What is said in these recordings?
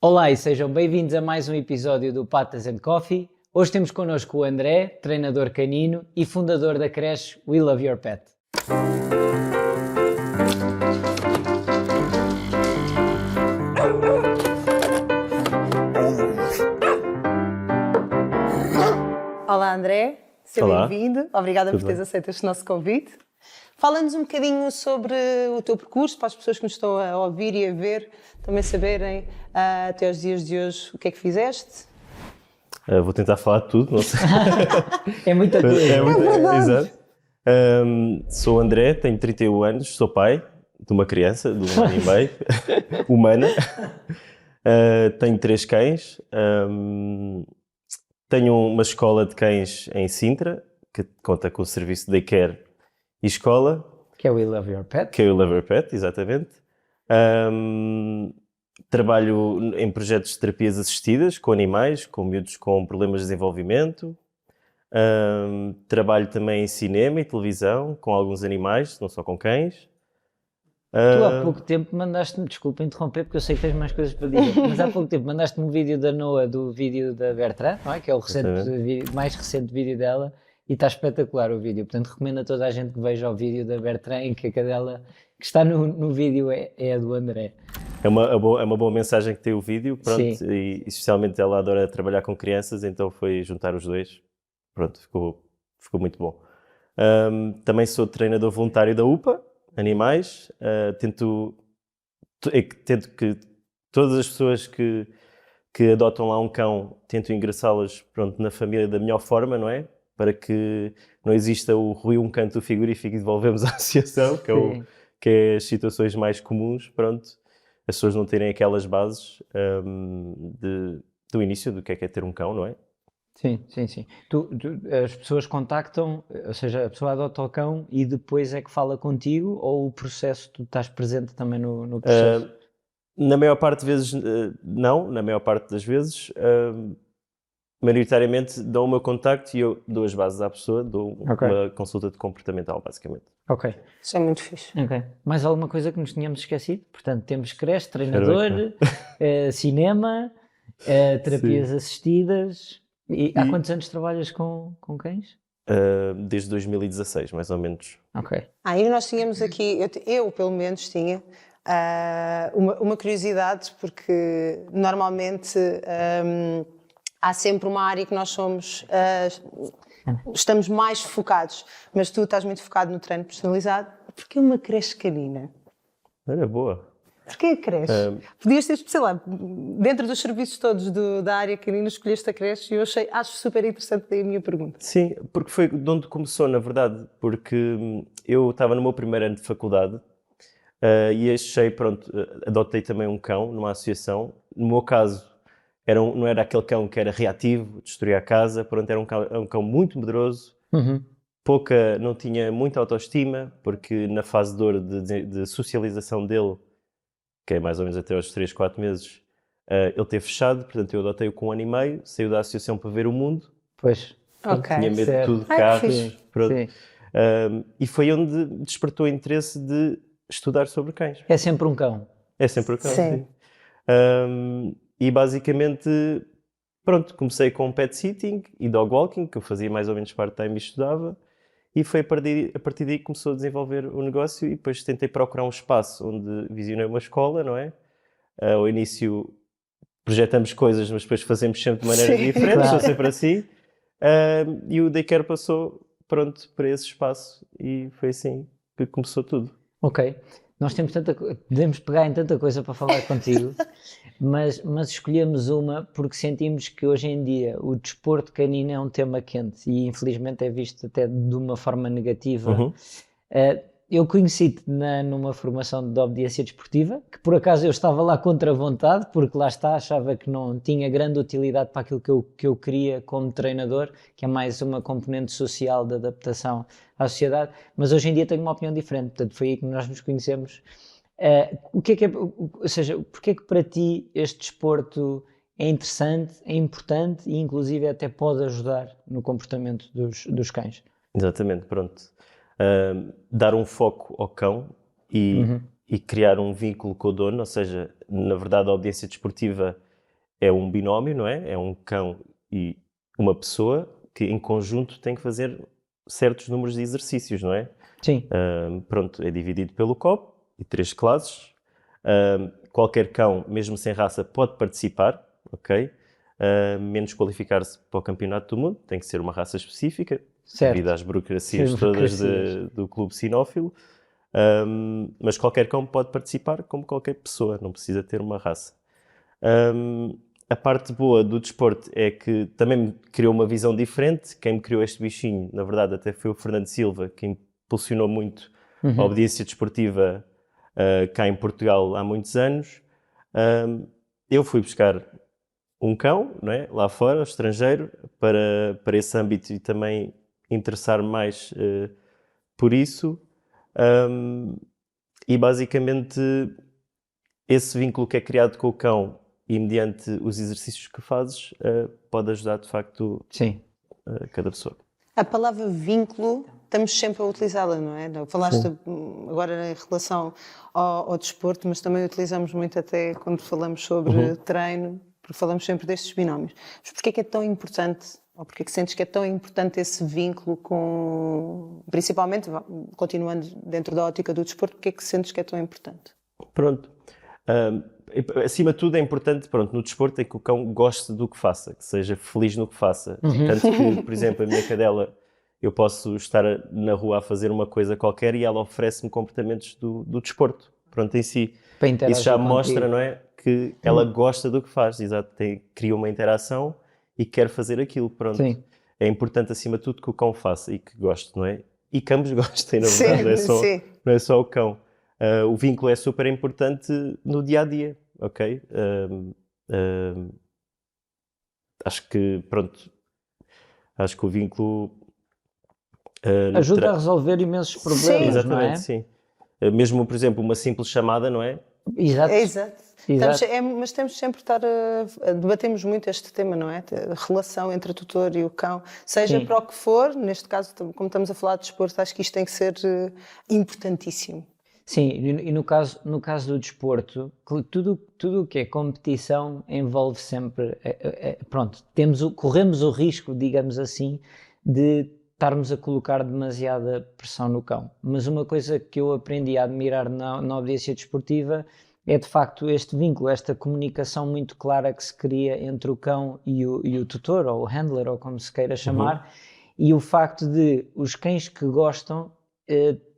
Olá e sejam bem-vindos a mais um episódio do Patas and Coffee. Hoje temos connosco o André, treinador canino e fundador da creche We Love Your Pet. Olá André, seja Olá. bem-vindo. Obrigada Tudo por teres bem? aceito este nosso convite. Fala-nos um bocadinho sobre o teu percurso, para as pessoas que nos estão a ouvir e a ver, também saberem até aos dias de hoje o que é que fizeste. Vou tentar falar de tudo, não sei. É muita coisa. Exato. Sou o André, tenho 31 anos, sou pai de uma criança de 1 ano e meio, humana. Tenho 3 cães. Tenho uma escola de cães em Sintra, que conta com o serviço de daycare e escola, Que é We Love Your Pet. que é o Love Your Pet, exatamente. Trabalho em projetos de terapias assistidas com animais, com miúdos com problemas de desenvolvimento. Trabalho também em cinema e televisão com alguns animais, não só com cães. Tu há pouco tempo mandaste-me, desculpa interromper porque eu sei que tens mais coisas para dizer, mas há pouco tempo mandaste-me um vídeo da Noa do vídeo da Bertrand, não é? Que é o mais recente vídeo dela e está espetacular o vídeo, portanto recomendo a toda a gente que veja o vídeo da Bertrand em que a cadela que está no vídeo é a do André. É uma boa mensagem que tem o vídeo, pronto, Sim. e especialmente ela adora trabalhar com crianças, então foi juntar os dois, pronto, ficou muito bom. Também sou treinador voluntário da UPA, Animais, tento que todas as pessoas que adotam lá um cão, tento ingressá-las, pronto, na família da melhor forma, não é? Para que não exista o ruir um canto do frigorífico e devolvemos à associação, que é as situações mais comuns, pronto. As pessoas não terem aquelas bases do início do que é ter um cão, não é? Sim. As pessoas contactam, ou seja, a pessoa adota o cão e depois é que fala contigo ou o processo, tu estás presente também no processo? Na maior parte das vezes, não. Na maior parte das vezes, maioritariamente dão o meu contacto e eu dou as bases à pessoa, dou uma consulta de comportamental, basicamente. Ok. Isso é muito fixe. Ok. Mais alguma coisa que nos tínhamos esquecido? Portanto, temos creche, treinador, cinema, terapias assistidas. E há quantos anos trabalhas com cães? Desde 2016, mais ou menos. Ok. E nós tínhamos aqui, eu pelo menos tinha, uma curiosidade, porque normalmente há sempre uma área que nós estamos mais focados, mas tu estás muito focado no treino personalizado. Porquê uma creche canina? Olha, boa. Porquê a creche? Podias ter, sei lá, dentro dos serviços todos da área canina, escolheste a creche e eu acho super interessante daí a minha pergunta. Sim, porque foi de onde começou, na verdade, porque eu estava no meu primeiro ano de faculdade e achei, pronto, adotei também um cão numa associação. No meu caso, não era aquele cão que era reativo, destruía a casa, pronto, era um cão muito medroso, não tinha muita autoestima, porque na fase de dor de socialização dele, que é mais ou menos até aos 3, 4 meses, ele teve fechado, portanto eu adotei-o com 1 ano e meio, saiu da associação para ver o mundo. Pois. Ok. Tinha medo de Certo. tudo, de Que carros, fixe. pronto. Sim. E foi onde despertou o interesse de estudar sobre cães. É sempre um cão. É sempre o cão, Sim. sim. E basicamente, pronto, comecei com pet sitting e dog walking, que eu fazia mais ou menos part-time e estudava. E foi a partir daí que começou a desenvolver o negócio e depois tentei procurar um espaço onde visionei uma escola, não é? Ao início projetamos coisas, mas depois fazemos sempre de maneiras diferentes, claro. sou sempre assim. E o daycare passou, pronto, para esse espaço e foi assim que começou tudo. Ok. Nós temos podemos pegar em tanta coisa para falar contigo, mas escolhemos uma porque sentimos que hoje em dia o desporto canino é um tema quente e infelizmente é visto até de uma forma negativa. Eu conheci-te numa formação de obediência desportiva, que por acaso eu estava lá contra a vontade, porque lá está, achava que não tinha grande utilidade para aquilo que eu queria como treinador, que é mais uma componente social de adaptação à sociedade, mas hoje em dia tenho uma opinião diferente, portanto foi aí que nós nos conhecemos. Ou seja, porque é que para ti este desporto é interessante, é importante e inclusive até pode ajudar no comportamento dos cães? Exatamente, pronto. Dar um foco ao cão e criar um vínculo com o dono, ou seja, na verdade a obediência desportiva é um binómio, não é? É um cão e uma pessoa que em conjunto tem que fazer certos números de exercícios, não é? Sim, Pronto, é dividido pelo COP e 3 classes. Qualquer cão, mesmo sem raça, pode participar, ok? Menos qualificar-se para o campeonato do mundo, tem que ser uma raça específica, devido certo. às burocracias Sim, todas burocracias. do clube sinófilo. Mas qualquer cão pode participar, como qualquer pessoa, não precisa ter uma raça. A parte boa do desporto é que também me criou uma visão diferente. Quem me criou este bichinho, na verdade, até foi o Fernando Silva, que impulsionou muito a obediência desportiva cá em Portugal há muitos anos. Eu fui buscar um cão, não é? Lá fora, estrangeiro, para esse âmbito e também interessar-me mais por isso. E basicamente esse vínculo que é criado com o cão e mediante os exercícios que fazes pode ajudar de facto Sim, cada pessoa. A palavra vínculo, estamos sempre a utilizá-la, não é? Falaste agora em relação ao desporto, mas também utilizamos muito até quando falamos sobre treino, porque falamos sempre destes binómios. Mas porquê é que é tão importante, ou porquê é que sentes que é tão importante esse vínculo com, principalmente, continuando dentro da ótica do desporto, porquê é que sentes que é tão importante? Pronto. Acima de tudo é importante, pronto, no desporto é que o cão goste do que faça, que seja feliz no que faça. Tanto que, por exemplo, a minha cadela, eu posso estar na rua a fazer uma coisa qualquer e ela oferece-me comportamentos do desporto, pronto, em si. para Isso já interagir mostra, contigo. não é, que ela gosta do que faz, exato, cria uma interação e quer fazer aquilo, pronto. Sim. É importante, acima de tudo, que o cão faça e que goste, não é? E que ambos gostem, na verdade, Sim. não é só o cão. O vínculo é super importante no dia-a-dia, ok? Acho que, pronto, acho que o vínculo... Ajuda a resolver imensos problemas, não é? Exatamente, sim. Mesmo, por exemplo, uma simples chamada, não é? Exato. É exato. Exato. Mas temos sempre estar debatemos muito este tema, não é? A relação entre o tutor e o cão, seja Sim. para o que for, neste caso, como estamos a falar de desporto, acho que isto tem que ser importantíssimo. Sim, e no caso do desporto, tudo o que é competição envolve sempre, pronto, corremos o risco, digamos assim, de estarmos a colocar demasiada pressão no cão. Mas uma coisa que eu aprendi a admirar na obediência desportiva é de facto este vínculo, esta comunicação muito clara que se cria entre o cão e o tutor, ou o handler, ou como se queira chamar, e o facto de os cães que gostam,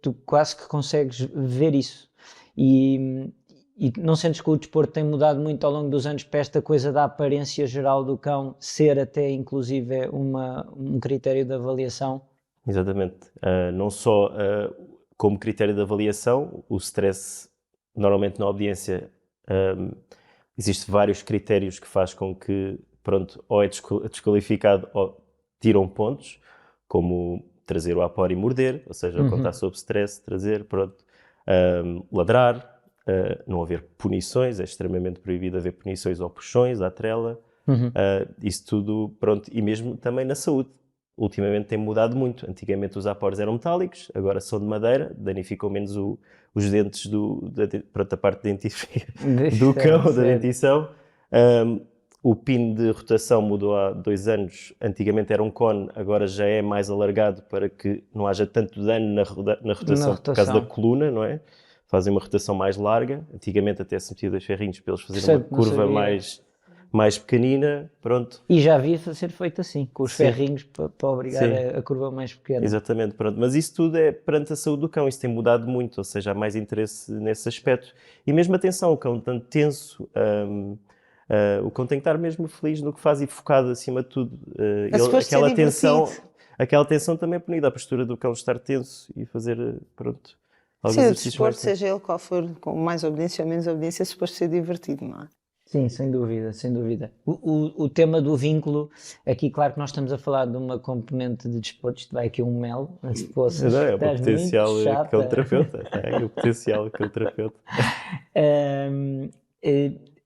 tu quase que consegues ver isso. E não sentes que o desporto tem mudado muito ao longo dos anos para esta coisa da aparência geral do cão ser até inclusive um critério de avaliação? Exatamente. Não só como critério de avaliação, o stress, normalmente na obediência, existem vários critérios que faz com que, pronto, ou é desqualificado ou tiram pontos, como trazer o apor e morder, ou seja, quando está sob stress, trazer, pronto, ladrar, não haver punições, é extremamente proibido haver punições ou puxões à trela, isso tudo, pronto, e mesmo também na saúde. Ultimamente tem mudado muito. Antigamente os apores eram metálicos, agora são de madeira, danificam menos os dentes pronto, a parte dentífrica do cão, da dentição. O pin de rotação mudou há 2 anos. Antigamente era um cone, agora já é mais alargado para que não haja tanto dano na rotação por causa da coluna, não é? Fazem uma rotação mais larga. Antigamente até se metia 2 ferrinhos para eles fazerem uma curva mais pequenina, pronto. E já havia de ser feito assim, com os ferrinhos para obrigar a curva mais pequena. Exatamente, pronto. Mas isso tudo é perante a saúde do cão, isso tem mudado muito, ou seja, há mais interesse nesse aspecto. E mesmo atenção, o cão tanto tenso, o cão tem que estar mesmo feliz no que faz e focado acima de tudo. Aquela tensão também é punida, a postura do cão estar tenso e fazer, pronto, alguns exercícios. O desporto, seja ele qual for, com mais obediência ou menos obediência, é suposto ser divertido, não é? Sim, sem dúvida, sem dúvida. O tema do vínculo, aqui claro que nós estamos a falar de uma componente de desporto, isto vai aqui um mel, se fosse, é o potencial que é o terapeuta. É o potencial que é o terapeuta.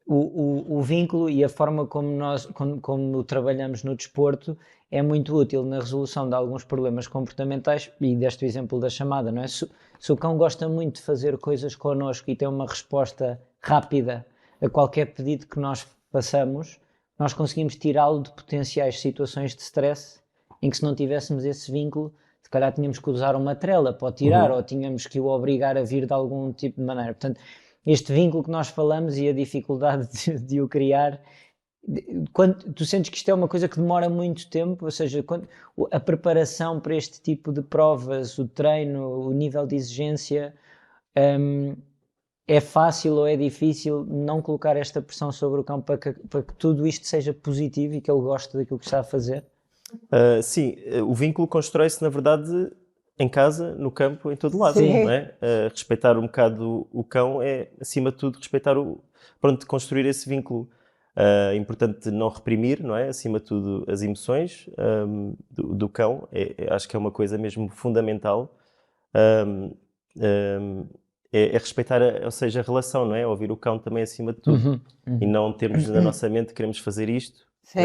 O vínculo e a forma como trabalhamos no desporto é muito útil na resolução de alguns problemas comportamentais, e deste o exemplo da chamada, não é? Se o cão gosta muito de fazer coisas connosco e tem uma resposta rápida a qualquer pedido que nós passamos, nós conseguimos tirá-lo de potenciais situações de stress em que, se não tivéssemos esse vínculo, se calhar tínhamos que usar uma trela para o tirar, ou tínhamos que o obrigar a vir de algum tipo de maneira. Portanto, este vínculo que nós falamos e a dificuldade de o criar, quando tu sentes que isto é uma coisa que demora muito tempo, ou seja, a preparação para este tipo de provas, o treino, o nível de exigência, é fácil ou é difícil não colocar esta pressão sobre o cão para que tudo isto seja positivo e que ele goste daquilo que está a fazer? Sim, o vínculo constrói-se, na verdade, em casa, no campo, em todo lado, Sim. não é? Respeitar um bocado o cão é, acima de tudo, pronto, construir esse vínculo. É importante não reprimir, não é? Acima de tudo, as emoções do cão. Acho que é uma coisa mesmo fundamental. É respeitar, ou seja, a relação, não é? Ouvir o cão também acima de tudo. E não termos na nossa mente, queremos fazer isto. Sim.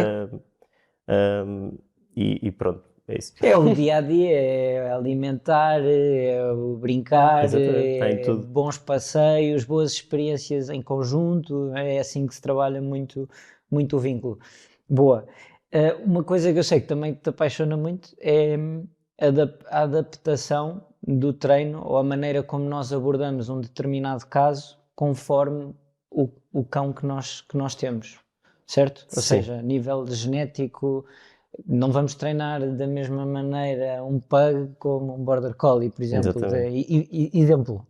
E pronto, é isso. É o dia a dia, é alimentar, é o brincar, Exatamente, está em é tudo. bons passeios, boas experiências em conjunto. É assim que se trabalha muito, muito o vínculo. Boa. Uma coisa que eu sei que também te apaixona muito é a adaptação do treino ou a maneira como nós abordamos um determinado caso conforme o cão que nós temos, certo? Ou Sim. seja, a nível genético, não vamos treinar da mesma maneira um pug como um border collie, por exemplo.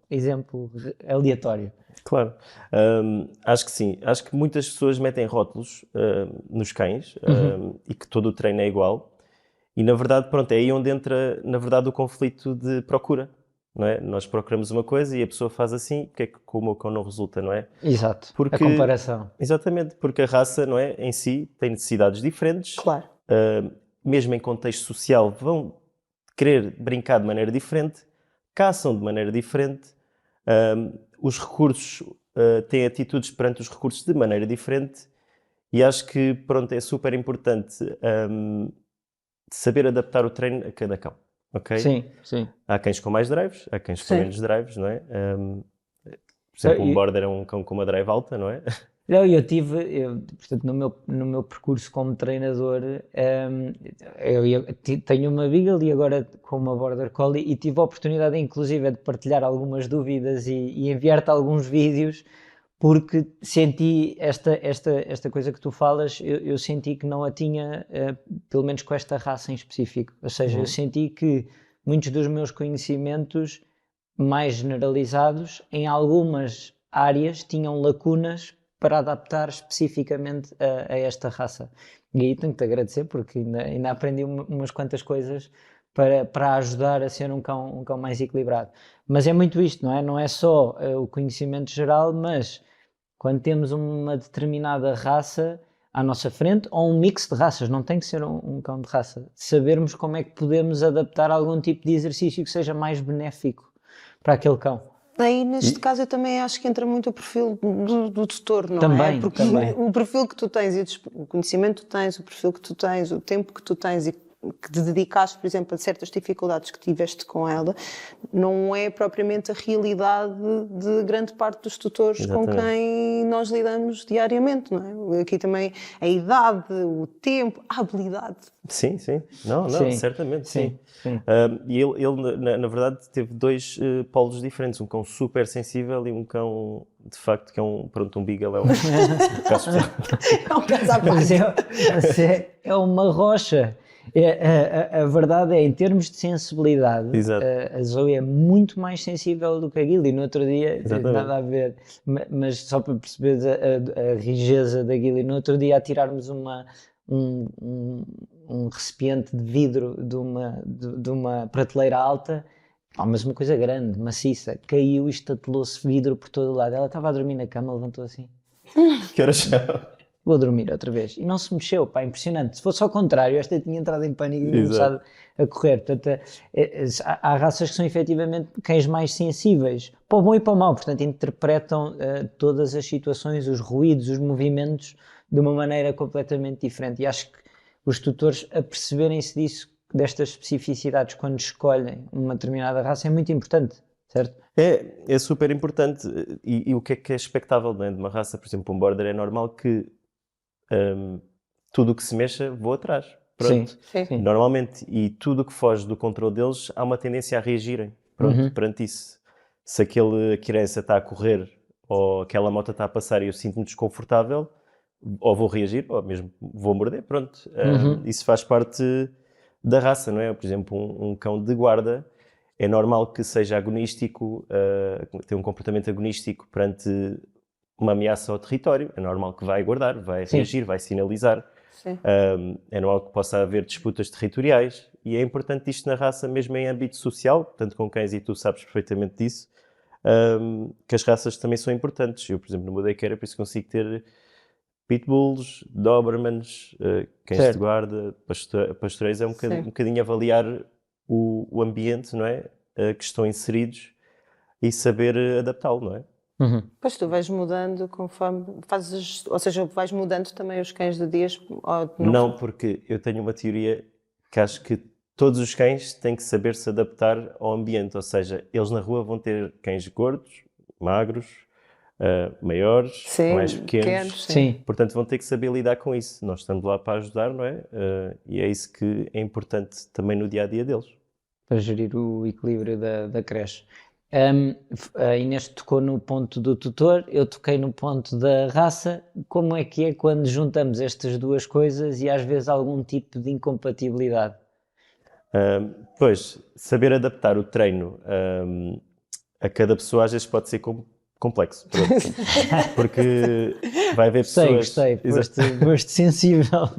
Exemplo aleatório. Claro. Acho que sim. Acho que muitas pessoas metem rótulos nos cães e que todo o treino é igual. E, na verdade, pronto, é aí onde entra, na verdade, o conflito de procura, não é? Nós procuramos uma coisa e a pessoa faz assim, porque é que com o meu cão não resulta, não é? Exato, Porque, a comparação. Exatamente, porque a raça, não é, em si, tem necessidades diferentes. Claro. Mesmo em contexto social, vão querer brincar de maneira diferente, caçam de maneira diferente, os recursos, têm atitudes perante os recursos de maneira diferente, e acho que, pronto, é super importante saber adaptar o treino a cada cão, ok? Sim, sim. Há cães com mais drives, há cães com Sim. menos drives, não é? Por exemplo, um border é um cão com uma drive alta, não é? Não, portanto, no meu percurso como treinador, tenho uma Beagle e agora com uma Border Collie, e tive a oportunidade, inclusive, de partilhar algumas dúvidas e enviar-te alguns vídeos, porque senti esta coisa que tu falas, eu senti que não a tinha, pelo menos com esta raça em específico. Ou seja, eu senti que muitos dos meus conhecimentos mais generalizados, em algumas áreas, tinham lacunas para adaptar especificamente a esta raça. E aí tenho que te agradecer, porque ainda aprendi umas quantas coisas para ajudar a ser um cão mais equilibrado. Mas é muito isto, não é? Não é só o conhecimento geral, mas quando temos uma determinada raça à nossa frente, ou um mix de raças, não tem que ser um cão de raça, sabermos como é que podemos adaptar algum tipo de exercício que seja mais benéfico para aquele cão. Aí, neste caso, eu também acho que entra muito o perfil do tutor, não Também, é? Porque também. o perfil que tu tens, o conhecimento que tu tens, o perfil que tu tens, o tempo que tu tens e que te dedicaste, por exemplo, a certas dificuldades que tiveste com ela, não é propriamente a realidade de grande parte dos tutores Exatamente. com quem nós lidamos diariamente, não é? Aqui também a idade, o tempo, a habilidade. Sim, sim. Não, Sim, certamente, sim. sim. E ele na verdade, teve dois polos diferentes. Um cão super sensível e um cão, de facto, que é um Beagle, é um caso especial. É um caso à Mas parte. é uma rocha. A verdade é, em termos de sensibilidade, Exato. a Zoe é muito mais sensível do que a Guile. No outro dia, Exatamente. nada a ver, mas só para perceber a rigidez da Guile, no outro dia, a tirarmos um recipiente de vidro de uma prateleira alta, mas uma coisa grande, maciça, caiu e estatelou-se vidro por todo o lado. Ela estava a dormir na cama, levantou assim: Que horas são? vou dormir outra vez. E não se mexeu, pá, impressionante. Se fosse ao contrário, esta tinha entrado em pânico e tinha começado a correr. Portanto, há raças que são efetivamente cães mais sensíveis, para o bom e para o mau, portanto, interpretam todas as situações, os ruídos, os movimentos, de uma maneira completamente diferente. E acho que os tutores, a perceberem-se disso, destas especificidades, quando escolhem uma determinada raça, é muito importante, certo? É super importante. E o que é expectável, não é? De uma raça, por exemplo, um border, é normal que tudo o que se mexa, vou atrás. Sim, Pronto. Sim. Normalmente, e tudo o que foge do controle deles, há uma tendência a reagirem. Pronto, perante isso. Se aquela criança está a correr ou aquela moto está a passar e eu sinto-me desconfortável, ou vou reagir, ou mesmo vou morder, pronto. Isso faz parte da raça, não é? Por exemplo, um cão de guarda é normal que seja agonístico, tenha um comportamento agonístico perante uma ameaça ao território. É normal que vai guardar, vai reagir, vai sinalizar. Sim. É normal que possa haver disputas territoriais e é importante isto na raça, mesmo em âmbito social, tanto com cães, e tu sabes perfeitamente disso, que as raças também são importantes. Eu, por exemplo, no meu daycare, por isso consigo ter pitbulls, dobermans, cães Certo. de guarda, pastoreiros. É um bocadinho avaliar o ambiente, não é? Que estão inseridos e saber adaptá-lo, não é? Pois tu vais mudando conforme fazes, ou seja, vais mudando também os cães de dias. Não, porque eu tenho uma teoria que acho que todos os cães têm que saber se adaptar ao ambiente, ou seja, eles na rua vão ter cães gordos, magros, maiores, Sim, mais pequenos, Sim. portanto vão ter que saber lidar com isso. Nós estamos lá para ajudar, não é? E é isso que é importante também no dia-a-dia deles. Para gerir o equilíbrio da creche. A Inês tocou no ponto do tutor, eu toquei no ponto da raça. Como é que é quando juntamos estas duas coisas e às vezes algum tipo de incompatibilidade? Pois, saber adaptar o treino a cada pessoa às vezes pode ser complexo, pronto. Porque vai haver pessoas... Gostei, foste sensível.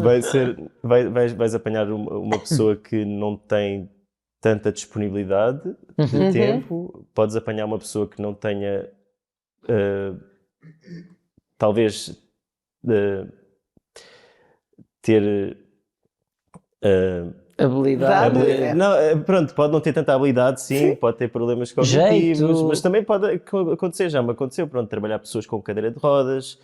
Vais apanhar uma pessoa que não tem tanta disponibilidade de tempo, podes apanhar uma pessoa que não tenha talvez ter Habilidade. não, pronto, pode não ter tanta habilidade, sim, pode ter problemas cognitivos, Jeito. mas também pode acontecer, já me aconteceu, pronto, trabalhar pessoas com cadeira de rodas,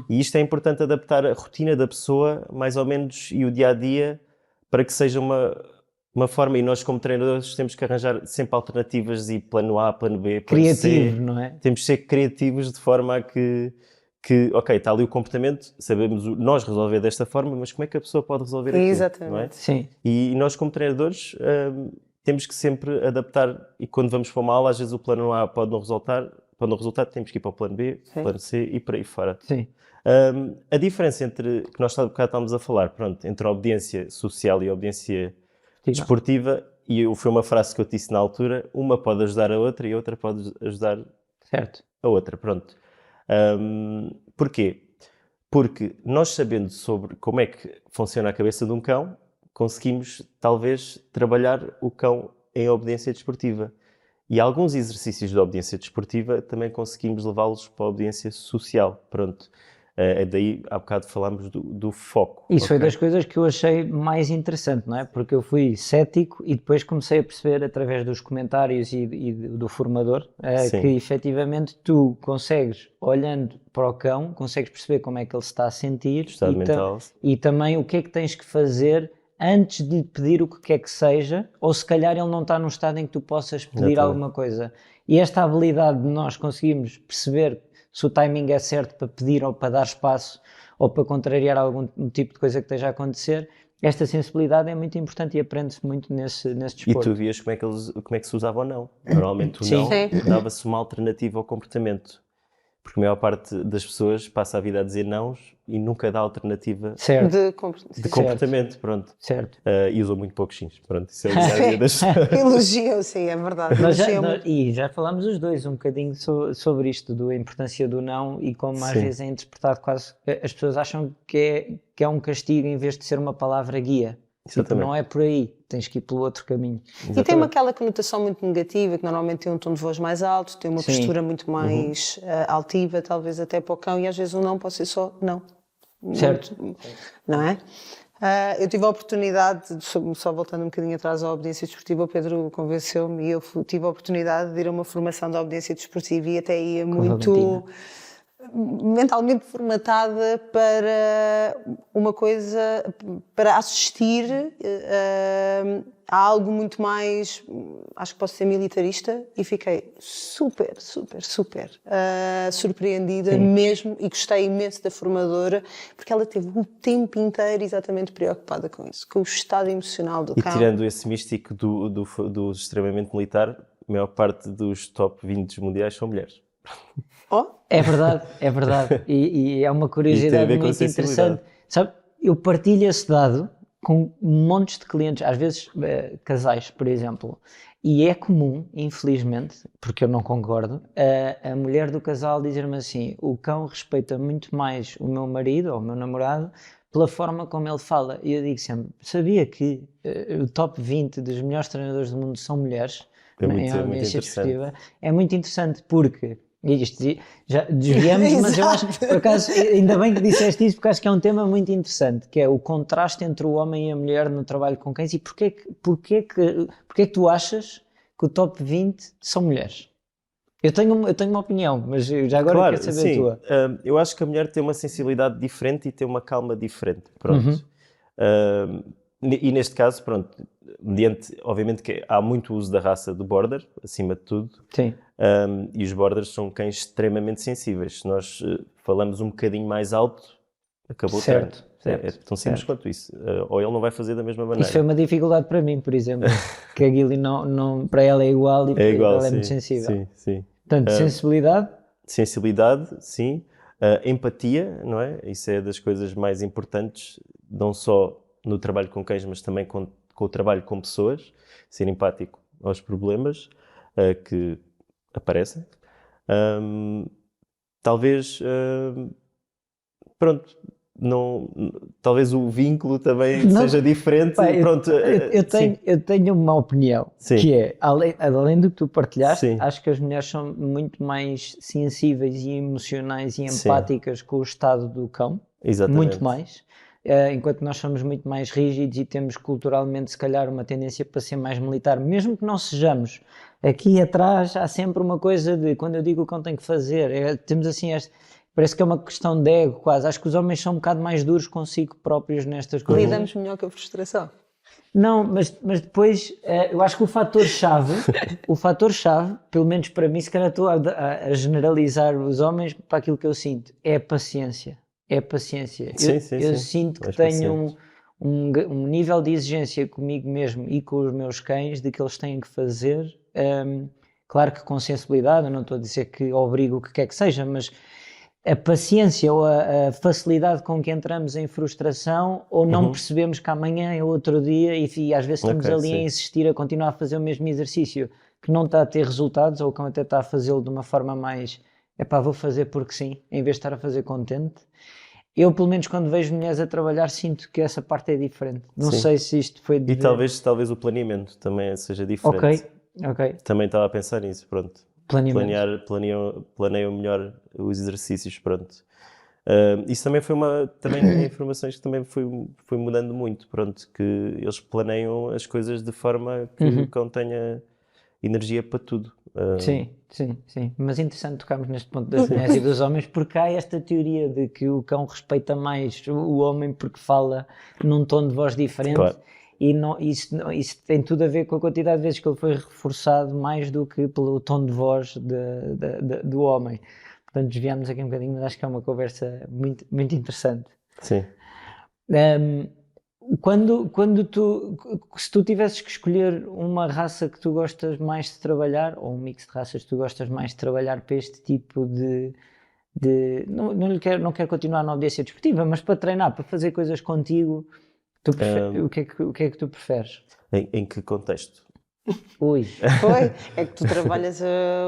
e isto é importante adaptar a rotina da pessoa, mais ou menos, e o dia-a-dia, para que seja uma forma, e nós como treinadores temos que arranjar sempre alternativas e plano A, plano B, plano C. Criativo, não é? Temos de ser criativos de forma a que ok, está ali o comportamento, sabemos nós resolver desta forma, mas como é que a pessoa pode resolver aquilo? Exatamente. Não é? Sim. E nós como treinadores temos que sempre adaptar, e quando vamos para uma aula, às vezes o plano A pode não resultar, temos que ir para o plano B, plano C e por aí fora. Sim. A diferença entre, que nós há bocado estávamos a falar, pronto, entre a obediência social e a obediência desportiva, e foi uma frase que eu disse na altura, uma pode ajudar a outra e a outra pode ajudar Certo. a outra, pronto. Porquê? Porque nós sabendo sobre como é que funciona a cabeça de um cão, conseguimos talvez trabalhar o cão em obediência desportiva. E alguns exercícios de obediência desportiva também conseguimos levá-los para a obediência social, pronto. Daí, há bocado falámos do foco. Isso foi das coisas que eu achei mais interessante, não é? Porque eu fui cético e depois comecei a perceber, através dos comentários e do formador, que efetivamente tu consegues, olhando para o cão, consegues perceber como é que ele se está a sentir Estado mental. E também o que é que tens que fazer antes de pedir o que quer que seja, ou se calhar ele não está num estado em que tu possas pedir alguma coisa. E esta habilidade de nós conseguirmos perceber se o timing é certo para pedir ou para dar espaço ou para contrariar algum tipo de coisa que esteja a acontecer, esta sensibilidade é muito importante e aprende-se muito nesse desporto. E tu vias como é que se usava ou não. Normalmente o não dava-se uma alternativa ao comportamento. Porque a maior parte das pessoas passa a vida a dizer nãos e nunca dá alternativa de comportamento. Pronto. Certo. E usam muito poucos sims. Pronto, isso é o dia das Elogiam, sim, é verdade. E já falámos os dois um bocadinho sobre isto, da importância do não e como às vezes é interpretado quase... As pessoas acham que é um castigo em vez de ser uma palavra guia. Tipo, não é por aí, tens que ir pelo outro caminho. E tem aquela conotação muito negativa, que normalmente tem um tom de voz mais alto, tem uma postura muito mais altiva, talvez até para o cão, e às vezes o não pode ser só não. Certo. Não é? Eu tive a oportunidade, só voltando um bocadinho atrás à obediência desportiva, o Pedro convenceu-me e eu tive a oportunidade de ir a uma formação de obediência desportiva e até ia muito mentalmente formatada para uma coisa, para assistir a algo muito mais, acho que posso ser militarista, e fiquei super surpreendida mesmo, e gostei imenso da formadora, porque ela teve o tempo inteiro exatamente preocupada com isso, com o estado emocional do E cão. tirando esse místico do extremamente militar, a maior parte dos top 20 dos mundiais são mulheres. Oh, É verdade, é verdade. E é uma E tem a curiosidade ver com a muito sensibilidade. interessante. Sabe, eu partilho esse dado com montes de clientes, às vezes casais, por exemplo, e é comum, infelizmente, porque eu não concordo, a mulher do casal dizer-me assim: o cão respeita muito mais o meu marido ou o meu namorado pela forma como ele fala. E eu digo sempre: sabia que o top 20 dos melhores treinadores do mundo são mulheres, É em muito audiência interessante. desportiva? É muito interessante porque. E isto, já desviamos, mas eu acho, Exato. por acaso, ainda bem que disseste isso, porque acho que é um tema muito interessante, que é o contraste entre o homem e a mulher no trabalho com cães. E porquê que tu achas que o top 20 são mulheres? Eu tenho uma opinião, mas já agora quero Claro, saber a sim. tua. Eu acho que a mulher tem uma sensibilidade diferente e tem uma calma diferente. Uhum. Pronto. E neste caso, pronto, mediante, obviamente que há muito uso da raça do Border, acima de tudo. Sim, E os Borders são cães extremamente sensíveis. Se nós falamos um bocadinho mais alto, acabou o treino. certo, É certo, tão simples certo. quanto isso. Ou ele não vai fazer da mesma Isso foi maneira. uma dificuldade para mim, por exemplo, que a Guili para ela é igual e É igual, ela é muito sim, sensível. sim, sim. Portanto, sensibilidade, Sensibilidade, sim. Empatia, não é? Isso é das coisas mais importantes, não só no trabalho com cães, mas também com o trabalho com pessoas. Ser empático aos problemas que aparecem. Ahm, talvez, pronto, não, talvez o vínculo também não, seja diferente. pá, Pronto, sim, eu tenho uma opinião, sim, que é, além do que tu partilhaste, sim, acho que as mulheres são muito mais sensíveis e emocionais e sim, empáticas com o estado do cão, muito exatamente. mais, enquanto nós somos muito mais rígidos e temos culturalmente, se calhar, uma tendência para ser mais militar, mesmo que não sejamos. Aqui atrás há sempre uma coisa de, quando eu digo o cão tem que fazer, temos assim parece que é uma questão de ego quase. Acho que os homens são um bocado mais duros consigo próprios nestas coisas. lidamos melhor com a frustração. Não, mas depois eu acho que o fator-chave, pelo menos para mim, se calhar estou a generalizar os homens para aquilo que eu sinto, é a paciência. É a paciência. Sim, sim, Eu sim. sinto que Mais tenho pacientes. um nível de exigência comigo mesmo e com os meus cães de que eles têm que fazer. Claro que com sensibilidade, eu não estou a dizer que obrigo o que quer que seja, mas a paciência ou a facilidade com que entramos em frustração ou não percebemos que amanhã é outro dia e às vezes estamos Ok, ali a sim. insistir a continuar a fazer o mesmo exercício que não está a ter resultados ou que até está a fazê-lo de uma forma mais epá, vou fazer porque sim, em vez de estar a fazer contente. Eu, pelo menos, quando vejo mulheres a trabalhar, sinto que essa parte é diferente. Não Sim. sei se isto foi E talvez o planeamento também seja Ok, diferente. ok. Também estava a pensar nisso, pronto. Planeamento. Planeiam melhor os exercícios, pronto. Isso também também informações que também foi mudando muito, pronto, que eles planeiam as coisas de forma que o cão tenha energia para tudo. Sim, sim, sim. Mas interessante tocarmos neste ponto das mulheres e dos homens, porque há esta teoria de que o cão respeita mais o homem porque fala num tom de voz diferente. Claro. E isso tem tudo a ver com a quantidade de vezes que ele foi reforçado mais do que pelo tom de voz do homem. Portanto, desviámos aqui um bocadinho, mas acho que é uma conversa muito, muito interessante. Sim. Um, se tu tivesses que escolher uma raça que tu gostas mais de trabalhar, ou um mix de raças que tu gostas mais de trabalhar para este tipo não quero continuar na obediência desportiva, mas para treinar, para fazer coisas contigo, o que é que tu preferes? Em que contexto? Ui, Foi? É que tu trabalhas,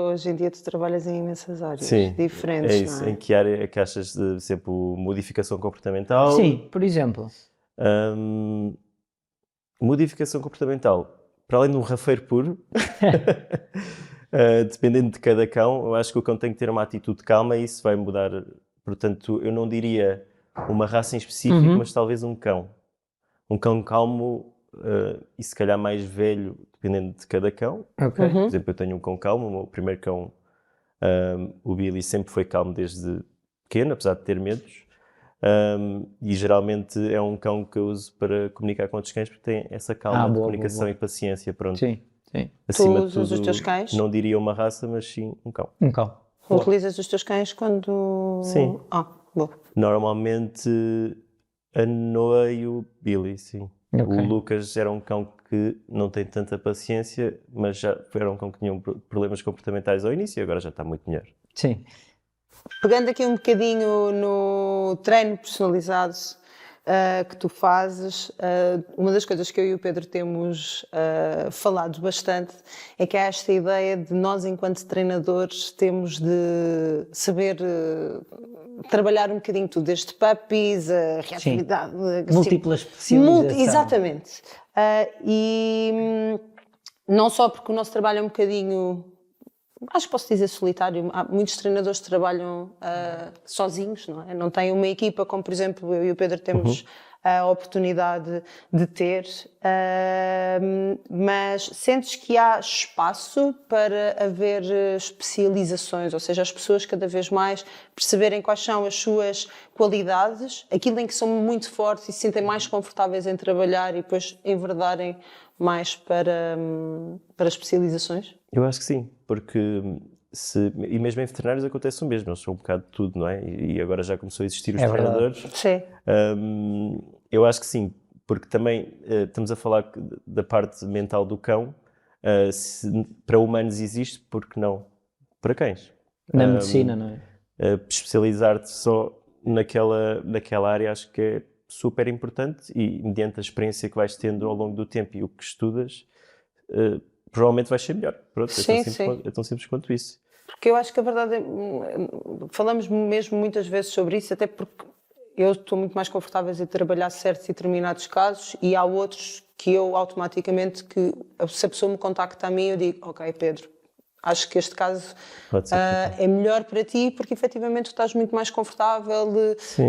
hoje em dia tu trabalhas em imensas áreas Sim, diferentes, é isso. não é? Em que área é que achas de, por exemplo, modificação comportamental? sim, por exemplo. Hum, Modificação comportamental, para além de um rafeiro puro, dependendo de cada cão, eu acho que o cão tem que ter uma atitude calma e isso vai mudar. Portanto, eu não diria uma raça em específico, mas talvez um cão. Um cão calmo e se calhar mais velho, dependendo de cada cão. Ok. Por exemplo, eu tenho um cão calmo, o meu primeiro cão, o Billy, sempre foi calmo desde pequeno, apesar de ter medos. E geralmente é um cão que eu uso para comunicar com outros cães porque tem essa calma de Boa, comunicação boa. e paciência, pronto. Sim, sim. Acima de usas os tudo, teus cães? não diria uma raça, mas sim um cão. Um cão. Boa. Utilizas os teus cães quando... Sim. Boa. Normalmente a Noa e o Billy, sim. Ok. O Lucas era um cão que não tem tanta paciência, mas já era um cão que tinha problemas comportamentais ao início e agora já está muito melhor. Sim. Pegando aqui um bocadinho no treino personalizado que tu fazes, uma das coisas que eu e o Pedro temos falado bastante é que há esta ideia de nós, enquanto treinadores, temos de saber trabalhar um bocadinho tudo, desde puppies, a reatividade, múltipla especialização. Exatamente. E não só porque o nosso trabalho é um bocadinho, acho que posso dizer solitário, há muitos treinadores que trabalham sozinhos, não é? Não têm uma equipa como, por exemplo, eu e o Pedro temos a oportunidade de ter, mas sentes que há espaço para haver especializações, ou seja, as pessoas cada vez mais perceberem quais são as suas qualidades, aquilo em que são muito fortes e se sentem mais confortáveis em trabalhar e depois enverdarem mais para especializações? Eu acho que sim, porque e mesmo em veterinários acontece o mesmo, eles são um bocado de tudo, não é? E agora já começou a existir os treinadores. Sim. Eu acho que sim, porque também estamos a falar da parte mental do cão, se para humanos existe, porque não para cães? Na medicina, não é? Especializar-te só naquela área acho que é super importante e mediante a experiência que vais tendo ao longo do tempo e o que estudas, provavelmente vais ser melhor. Pronto, Sim, é tão simples quanto isso. Porque eu acho que a verdade é, falamos mesmo muitas vezes sobre isso, até porque eu estou muito mais confortável em trabalhar certos e determinados casos e há outros que eu automaticamente, que se a pessoa me contacta a mim, eu digo, ok, Pedro, acho que este caso é melhor para ti porque efetivamente tu estás muito mais confortável,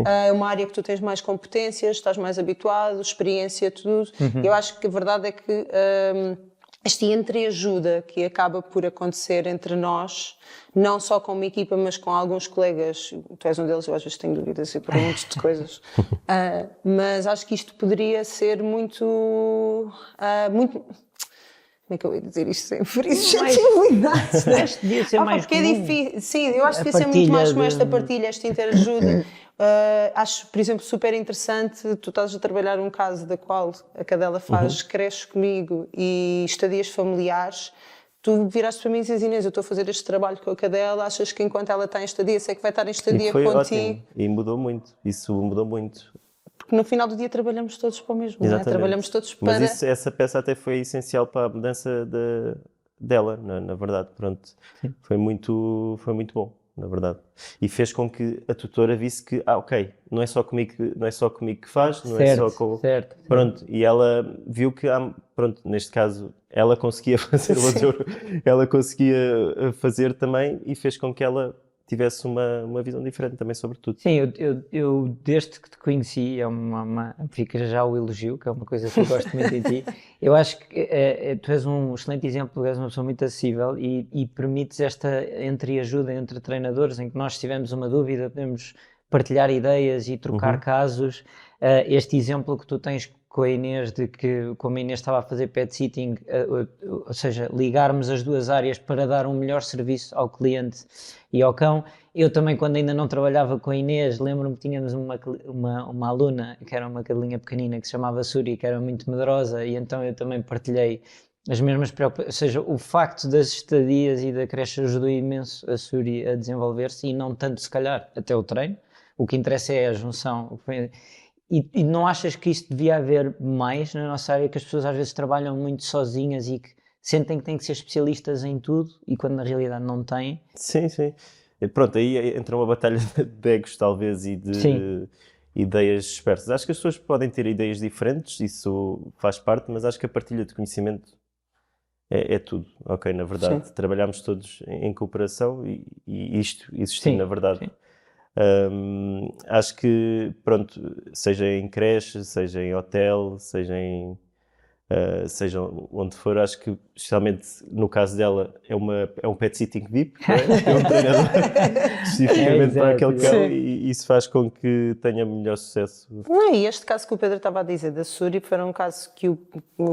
é uma área que tu tens mais competências, estás mais habituado, experiência, tudo. Eu acho que a verdade é que esta entreajuda que acaba por acontecer entre nós, não só com uma equipa, mas com alguns colegas, tu és um deles, eu às vezes tenho dúvidas e pergunto de coisas, mas acho que isto poderia ser muito... Como é que eu ia dizer isto sem ferir suscetibilidades? Acho que devia ser mais porque é comum. difícil. Sim, eu acho que A devia ser muito mais com partilha esta partilha, esta interajuda. Acho, por exemplo, super interessante, tu estás a trabalhar um caso da qual a cadela faz creche comigo e estadias familiares. Tu viraste para mim e dizes, Inês, eu estou a fazer este trabalho com a cadela, achas que enquanto ela está em estadia, sei que vai estar em estadia Foi contigo? ótimo e mudou muito, isso mudou muito. Porque no final do dia trabalhamos todos para o mesmo, não é? Trabalhamos todos para... Mas essa peça até foi essencial para a mudança dela, na verdade, pronto. Foi muito bom, na verdade. E fez com que a tutora visse que, ok, não é só comigo que faz, não é só com... Certo. Pronto, e ela viu que, pronto, neste caso, ela conseguia fazer ela conseguia fazer também e fez com que ela tivesse uma visão diferente também sobre tudo. Sim, eu desde que te conheci, fica já o elogio, que é uma coisa que eu gosto muito em ti. Eu acho que tu és um excelente exemplo, és uma pessoa muito acessível e permites esta entreajuda entre treinadores, em que nós, se tivermos uma dúvida, podemos partilhar ideias e trocar casos. Este exemplo que tu tens com a Inês, de que como a Inês estava a fazer pet sitting, ou seja, ligarmos as duas áreas para dar um melhor serviço ao cliente e ao cão. Eu também, quando ainda não trabalhava com a Inês, lembro-me que tínhamos uma aluna, que era uma cadelinha pequenina, que se chamava Suri, que era muito medrosa, e então eu também partilhei as mesmas preocupações, ou seja, o facto das estadias e da creche ajudou imenso a Suri a desenvolver-se, e não tanto, se calhar, até o treino. O que interessa é a junção. E não achas que isto devia haver mais na nossa área, que as pessoas às vezes trabalham muito sozinhas e que sentem que têm que ser especialistas em tudo e quando na realidade não têm? Sim. E pronto, aí entra uma batalha de egos talvez e de ideias dispersas. Acho que as pessoas podem ter ideias diferentes, isso faz parte, mas acho que a partilha de conhecimento é tudo, ok? Na verdade, trabalhamos todos em cooperação e isto existiu na verdade. Acho que, pronto, seja em creche, seja em hotel, seja em seja onde for. Acho que, especialmente no caso dela, é um pet sitting VIP, não é? É um treinador especificamente para aquele cão, e isso faz com que tenha melhor sucesso. Não, e este caso que o Pedro estava a dizer da Suri foi um caso que o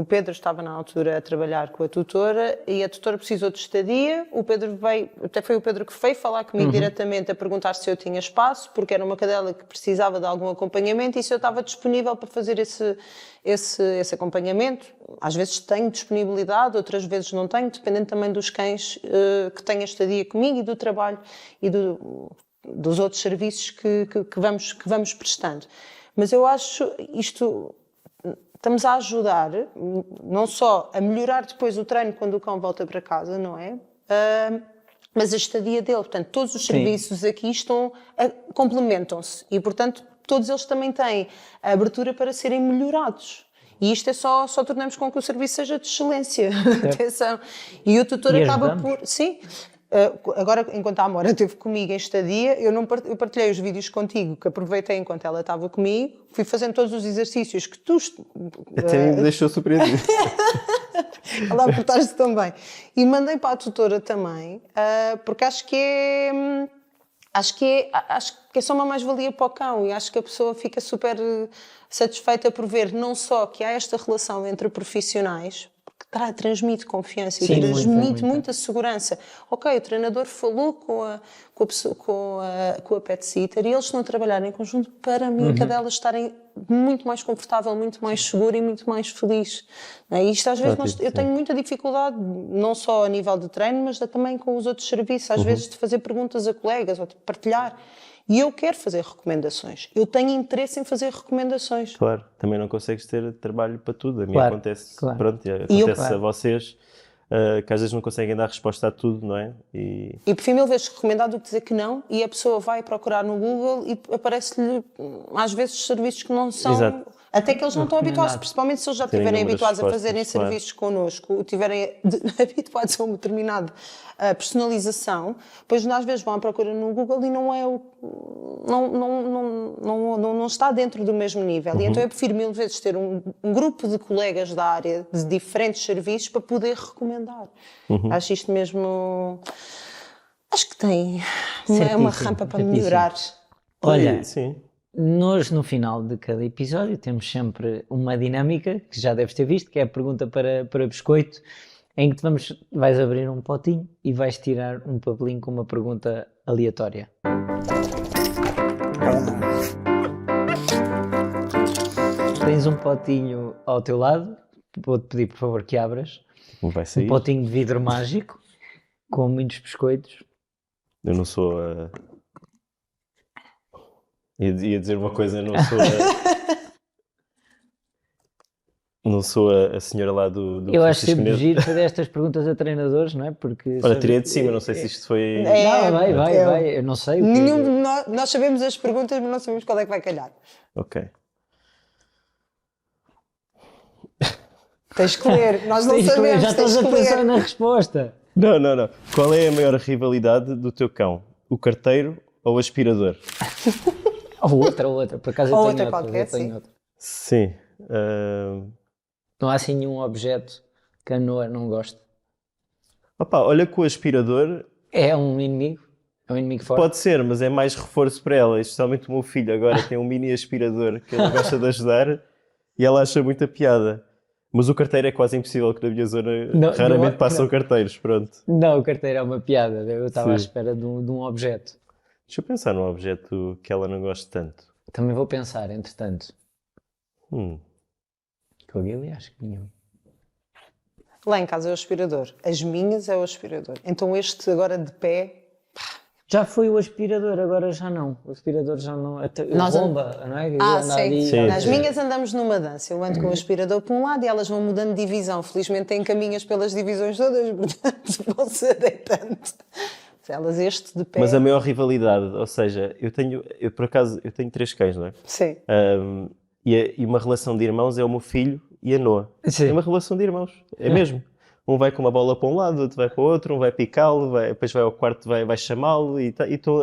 Pedro estava na altura a trabalhar com a tutora e a tutora precisou de estadia. O Pedro veio, até foi o Pedro que veio falar comigo diretamente a perguntar se eu tinha espaço, porque era uma cadela que precisava de algum acompanhamento e se eu estava disponível para fazer esse acompanhamento. Às vezes tenho disponibilidade, outras vezes não tenho, dependendo também dos cães que têm a estadia comigo e do trabalho e dos outros serviços que vamos prestando. Mas eu acho isto, estamos a ajudar, não só a melhorar depois o treino quando o cão volta para casa, não é? Mas a estadia dele, portanto, todos os serviços aqui complementam-se e, portanto, todos eles também têm a abertura para serem melhorados. E isto é só tornamos com que o serviço seja de excelência. Atenção. E o tutor acaba por... Sim. Agora, enquanto a Amora esteve comigo em estadia, eu partilhei os vídeos contigo, que aproveitei enquanto ela estava comigo, fui fazendo todos os exercícios que tu... Até me deixou surpreendido. Ela aportaste também. E mandei para a tutora também, porque acho que é só uma mais-valia para o cão e acho que a pessoa fica super satisfeita por ver não só que há esta relação entre profissionais, porque transmite confiança e transmite muita segurança. Ok, o treinador falou com a pet sitter e eles estão a trabalhar em conjunto para mim, cada elas estarem muito mais confortável, muito mais segura e muito mais feliz. E isto às vezes eu tenho muita dificuldade, não só a nível de treino, mas também com os outros serviços, às vezes de fazer perguntas a colegas ou de partilhar. E eu quero fazer recomendações. Eu tenho interesse em fazer recomendações. Claro, também não consegues ter trabalho para tudo. A mim acontece, pronto, acontece a vocês, que às vezes não conseguem dar resposta a tudo, não é? E prefiro mil vezes recomendar do que dizer que não, e a pessoa vai procurar no Google e aparece-lhe, às vezes, serviços que não são... Exato. Até que eles não estão habituados, principalmente se eles já estiverem habituados a fazerem serviços connosco, estiverem habituados a uma determinada personalização, pois às vezes vão à procura no Google e não está dentro do mesmo nível. E então eu prefiro mil vezes ter um grupo de colegas da área de diferentes serviços para poder recomendar. Acho isto mesmo... Acho que tem uma rampa para melhorar. Olha, sim. Nós, no final de cada episódio, temos sempre uma dinâmica, que já deves ter visto, que é a pergunta para biscoito, em que vais abrir um potinho e vais tirar um papelinho com uma pergunta aleatória. Tens um potinho ao teu lado, vou-te pedir, por favor, que abras. Vai sair. Um potinho de vidro mágico, com muitos biscoitos. Eu não sou a... Ia dizer uma coisa, não sou a senhora lá do Eu acho sempre giro fazer estas perguntas a treinadores, não é? Porque... Olha, tirei de cima, não sei se isto foi... Não, vai, eu não sei. Nós sabemos as perguntas, mas não sabemos qual é que vai calhar. Ok. Tens que ler, nós não sabemos. Já estás a pensar na resposta. Não. Qual é a maior rivalidade do teu cão? O carteiro ou o aspirador? Ou outra, por acaso eu tenho outra. Sim. Não há assim nenhum objeto que a Noa não goste. Opa, olha que o aspirador... É um inimigo forte. Pode ser, mas é mais reforço para ela. Especialmente o meu filho agora tem um mini aspirador que ele gosta de ajudar e ela acha muita piada. Mas o carteiro é quase impossível, que na minha zona raramente passam carteiros, pronto. Não, o carteiro é uma piada. Eu estava à espera de um objeto. Deixa eu pensar num objeto que ela não goste tanto. Também vou pensar, entretanto. Que acho que nenhum. Lá em casa é o aspirador. As minhas é o aspirador. Então este agora de pé... Já foi o aspirador, agora já não. O aspirador já não... Bomba, não é? Sim. Nas minhas andamos numa dança. Eu ando com o aspirador para um lado e elas vão mudando de divisão. Felizmente têm caminhas pelas divisões todas, portanto vão-se adeitando. Elas este de pé... Mas a maior rivalidade, ou seja, eu tenho 3 cães, não é? Sim. E uma relação de irmãos é o meu filho e a Noa. Sim. É uma relação de irmãos, é mesmo. Um vai com uma bola para um lado, outro vai para o outro, um vai picá-lo, depois vai ao quarto, vai chamá-lo e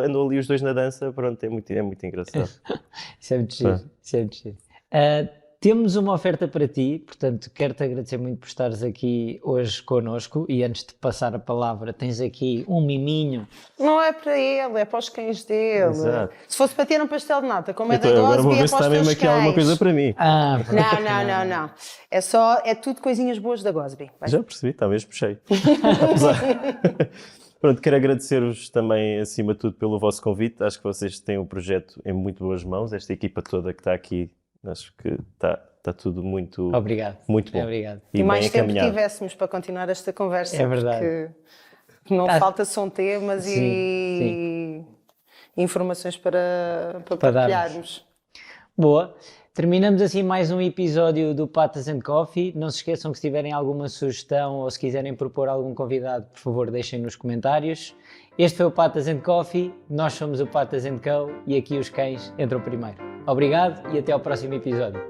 andam ali os dois na dança, pronto, é muito engraçado. Isso é muito giro. Temos uma oferta para ti, portanto, quero-te agradecer muito por estares aqui hoje connosco e antes de passar a palavra, tens aqui um miminho. Não é para ele, é para os cães dele. Exato. Se fosse para ter um pastel de nata, como é da Agora vou Gosby, ver é se para os está mesmo teus aqui alguma cães. coisa para mim. Não. É tudo coisinhas boas da Gosby. Vai. Já percebi, está mesmo cheio. Pronto, quero agradecer-vos também, acima de tudo, pelo vosso convite. Acho que vocês têm o projeto em muito boas mãos. Esta equipa toda que está aqui, acho que está tudo muito, Obrigado. muito bom. Obrigado. E bem mais tempo encaminhado. tivéssemos para continuar esta conversa. É verdade. Porque não falta são temas Sim, e informações para Para partilharmos. Boa. Terminamos assim mais um episódio do Patas and Coffee. Não se esqueçam que se tiverem alguma sugestão ou se quiserem propor algum convidado, por favor, deixem nos comentários. Este foi o Patas and Coffee, nós somos o Patas and Co e aqui os cães entram primeiro. Obrigado e até ao próximo episódio.